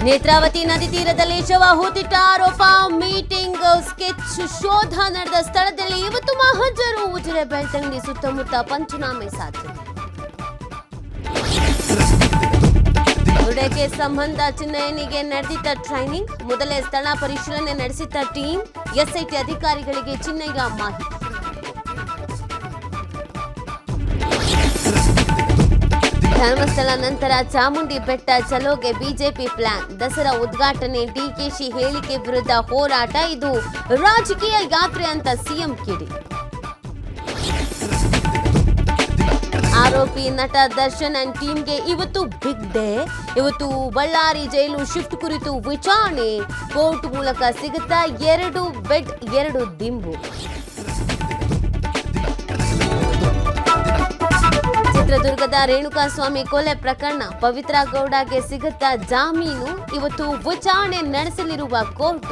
ನೇತ್ರಾವತಿ ನದಿ ತೀರದಲ್ಲಿ ಶವ ಹೂತಿಟ್ಟ ಆರೋಪ ಮೀಟಿಂಗ್ ಸ್ಕೆಚ್ ಶೋಧ ನಡೆದ ಸ್ಥಳದಲ್ಲಿ ಇವತ್ತು ಮಹಜರು ಉಜಿರೆ ಬೆಳ್ತಂಗಡಿ ಸುತ್ತಮುತ್ತ ಪಂಚನಾಮೆ ಸಾಧ್ಯತೆ. ಬುರುಡೆಗೆ ಸಂಬಂಧ ಚಿನ್ನಯ್ಯನಿಗೆ ನಡೆದಿದ್ದ ಟ್ರೈನಿಂಗ್ ಮೊದಲೇ ಸ್ಥಳ ಪರಿಶೀಲನೆ ನಡೆಸಿದ್ದ ಟೀಮ್ ಎಸ್ಐಟಿ ಅಧಿಕಾರಿಗಳಿಗೆ ಚಿನ್ನಯ್ಯ ಮಾಹಿತಿ. ಧರ್ಮಸ್ಥಳ ನಂತರ ಚಾಮುಂಡಿ ಬೆಟ್ಟ ಚಲೋಗೆ ಬಿಜೆಪಿ ಪ್ಲಾನ್. ದಸರಾ ಉದ್ಘಾಟನೆ ಡಿಕೆಶಿ ಹೇಳಿಕೆ ವಿರುದ್ಧ ಹೋರಾಟ, ಇದು ರಾಜಕೀಯ ಯಾತ್ರೆ ಅಂತ ಸಿಎಂ ಕಿಡಿ. ಆರೋಪಿ ನಟ ದರ್ಶನ್ ಅಂಡ್ ಟೀಮ್ಗೆ ಇವತ್ತು ಬಿಗ್ ಡೇ. ಇವತ್ತು ಬಳ್ಳಾರಿ ಜೈಲು ಶಿಫ್ಟ್ ಕುರಿತು ವಿಚಾರಣೆ. ಕೋರ್ಟ್ ಮೂಲಕ ಸಿಗುತ್ತಾ 2 ಬೆಡ್ 2 ದಿಂಬು. ಚಿತ್ರದುರ್ಗದ ರೇಣುಕಾಸ್ವಾಮಿ ಕೊಲೆ ಪ್ರಕರಣ. ಪವಿತ್ರ ಗೌಡಗೆ ಸಿಗುತ್ತಾ ಜಾಮೀನು. ಇವತ್ತು ವಿಚಾರಣೆ ನಡೆಸಲಿರುವ ಕೋರ್ಟ್.